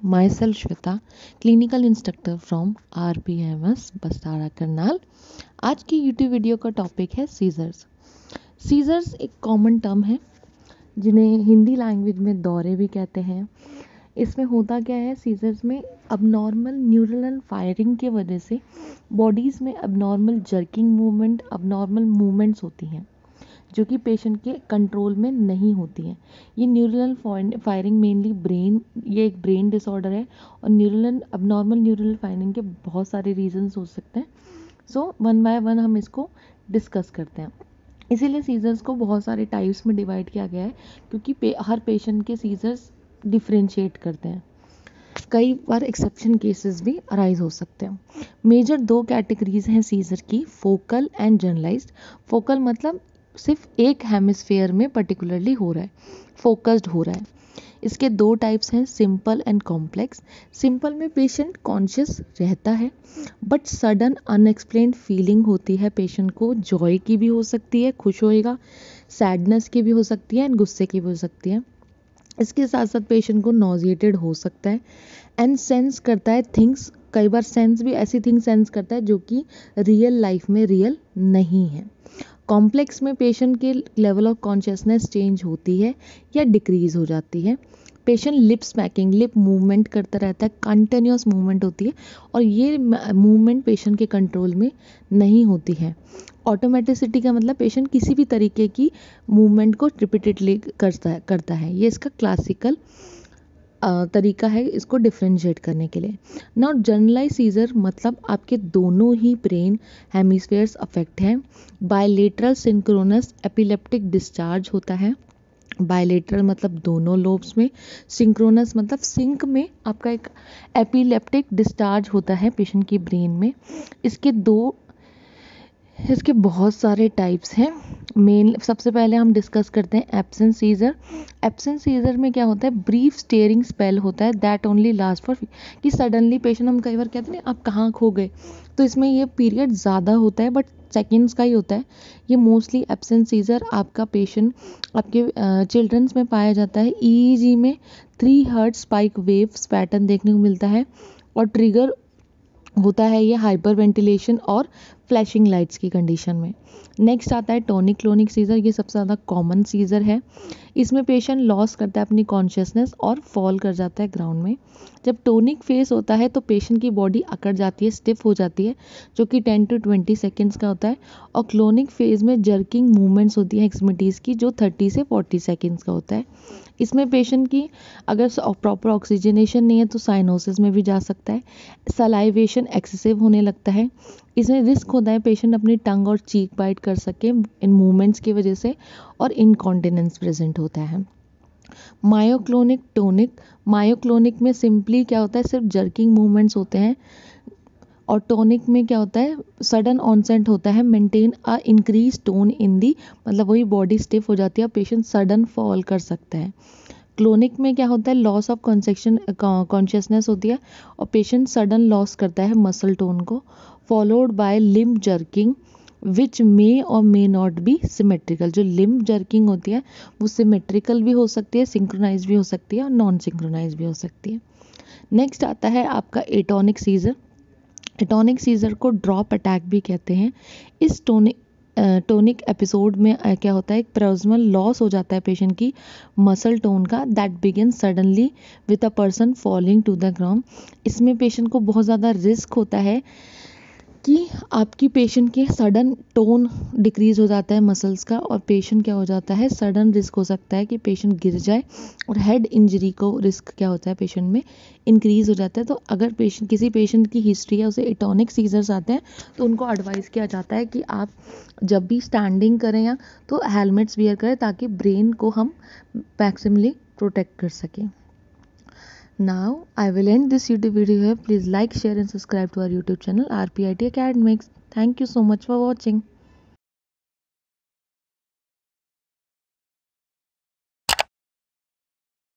Myself Shweta, clinical instructor from RPMS बस्तारा Karnal. आज की YouTube video का टॉपिक है सीजर्स। सीजर्स एक कॉमन टर्म है जिन्हें हिंदी लैंग्वेज में दौरे भी कहते हैं। इसमें होता क्या है, सीजर्स में अबनॉर्मल न्यूरल फायरिंग की वजह से बॉडीज़ में abnormal jerking movement, abnormal movements होती हैं जो कि पेशेंट के कंट्रोल में नहीं होती हैं। ये न्यूरल फायरिंग मेनली ये एक ब्रेन डिसऑर्डर है और अबनॉर्मल न्यूरल फायरिंग के बहुत सारे रीजंस हो सकते हैं। सो वन बाय वन हम इसको डिस्कस करते हैं। इसीलिए सीजर्स को बहुत सारे टाइप्स में डिवाइड किया गया है क्योंकि हर पेशेंट के सीजर्स डिफ्रेंशिएट करते हैं। कई बार एक्सेप्शन केसेस भी अराइज हो सकते हैं। मेजर दो कैटेगरीज हैं सीजर की, फोकल एंड जनरलाइज्ड। फोकल मतलब सिर्फ एक हेमिस्फेयर में पर्टिकुलरली हो रहा है, फोकस्ड हो रहा है। इसके दो टाइप्स हैं, सिंपल एंड कॉम्प्लेक्स। सिंपल में पेशेंट कॉन्शियस रहता है बट सडन अनएक्सप्लेन्ड फीलिंग होती है पेशेंट को। जॉय की भी हो सकती है, खुश होएगा, सैडनेस की भी हो सकती है एंड गुस्से की भी हो सकती है। इसके साथ साथ पेशेंट को नॉजिएटेड हो सकता है एंड सेंस करता है थिंग्स। कई बार सेंस भी ऐसी थिंग्स सेंस करता है जो कि रियल लाइफ में रियल नहीं है। कॉम्प्लेक्स में पेशेंट के लेवल ऑफ कॉन्शियसनेस चेंज होती है या डिक्रीज हो जाती है। Patient lip smacking, lip movement करता रहता है, कंटिन्यूस मूवमेंट होती है और ये मूवमेंट पेशेंट के कंट्रोल में नहीं होती है। ऑटोमेटिसिटी का मतलब पेशेंट किसी भी तरीके की मूवमेंट को रिपीटेडली करता है। ये इसका क्लासिकल तरीका है इसको डिफ्रेंशिएट करने के लिए। नाउ जनरलाइज सीजर मतलब आपके दोनों ही ब्रेन हेमिस्फेयर्स अफेक्ट हैं। बायलेटरल सिंक्रोनस एपिलेप्टिक डिस्चार्ज होता है। बायलेटरल मतलब दोनों लोब्स में, सिंक्रोनस मतलब सिंक में आपका एक एपिलेप्टिक डिस्चार्ज होता है पेशेंट की ब्रेन में। इसके बहुत सारे टाइप्स हैं। मेन सबसे पहले हम डिस्कस करते हैं एब्सेंट सीजर। एब्सेंट सीजर में क्या होता है, ब्रीफ स्टेयरिंग स्पेल होता है दैट ओनली लास्ट फॉर, कि सडनली पेशेंट, हम कई बार कहते हैं आप कहाँ खो गए, तो इसमें ये पीरियड ज़्यादा होता है बट सेकेंड्स का ही होता है। ये मोस्टली एब्सेंट सीजर आपका पेशेंट आपके चिल्ड्रंस में पाया जाता है। ईईजी में 3 हर्ट्ज स्पाइक वेव्स पैटर्न देखने को मिलता है और ट्रिगर होता है ये हाइपर वेंटिलेशन और फ्लैशिंग लाइट्स की कंडीशन में। नेक्स्ट आता है टोनिक क्लोनिक सीजर। ये सबसे ज़्यादा कॉमन सीजर है। इसमें पेशेंट लॉस करता है अपनी कॉन्शियसनेस और फॉल कर जाता है ग्राउंड में। जब टोनिक फेज होता है तो पेशेंट की बॉडी अकड़ जाती है, स्टिफ हो जाती है, जो कि 10 to 20 सेकेंड्स का होता है। और क्लोनिक फेज में जर्किंग मूवमेंट्स होती हैं एक्सट्रीमिटीज़ की, जो 30 से 40 सेकेंड्स का होता है। इसमें पेशेंट की अगर प्रॉपर ऑक्सीजनेशन नहीं है तो साइनोसिस में भी जा सकता है। सलाइवेशन एक्सेसिव होने लगता है। इसमें रिस्क होता है पेशेंट अपनी टंग और चीक बाइट कर सके इन मूवमेंट्स की वजह से, और इनकॉन्टिनेंस प्रेजेंट होता है। मायोक्लोनिक टोनिक, मायोक्लोनिक में सिंपली क्या होता है, सिर्फ जर्किंग मूवमेंट्स होते हैं। और टोनिक में क्या होता है, सडन ऑनसेट होता है, maintain a increase tone in the, मतलब वही बॉडी स्टिफ हो जाती है, पेशेंट सडन फॉल कर सकता है। क्लोनिक में क्या होता है, लॉस ऑफ कॉन्शियसनेस होती है और पेशेंट सडन लॉस करता है मसल टोन को, फॉलोड बाय लिम्ब जर्किंग विच मे और मे नॉट बी सिमेट्रिकल। जो लिम्ब जर्किंग होती है वो सिमेट्रिकल भी हो सकती है, सिंक्रोनाइज भी हो सकती है और नॉन सिंक्रोनाइज भी हो सकती है। नेक्स्ट आता है आपका एटोनिक सीजर। एटोनिक सीजर को ड्रॉप अटैक भी कहते हैं। इस टोनिक एपिसोड में क्या होता है, एक प्रोक्सिमल लॉस हो जाता है पेशेंट की मसल टोन का, that begin suddenly with a person falling to the ground. इसमें पेशेंट को बहुत ज़्यादा रिस्क होता है कि आपकी पेशेंट के सडन टोन डिक्रीज हो जाता है मसल्स का, और पेशेंट क्या हो जाता है, सडन रिस्क हो सकता है कि पेशेंट गिर जाए, और हेड इंजरी को रिस्क क्या होता है पेशेंट में इंक्रीज हो जाता है। तो अगर किसी पेशेंट की हिस्ट्री है, उसे एटोनिक सीजर्स आते हैं, तो उनको एडवाइस किया जाता है कि आप जब भी स्टैंडिंग करें या तो हेलमेट्स वियर करें ताकि ब्रेन को हम मैक्सिमली प्रोटेक्ट कर सकें। Now I will end this YouTube video here. Please like, share and subscribe to our YouTube channel RPIT Academics. Thank you so much for watching.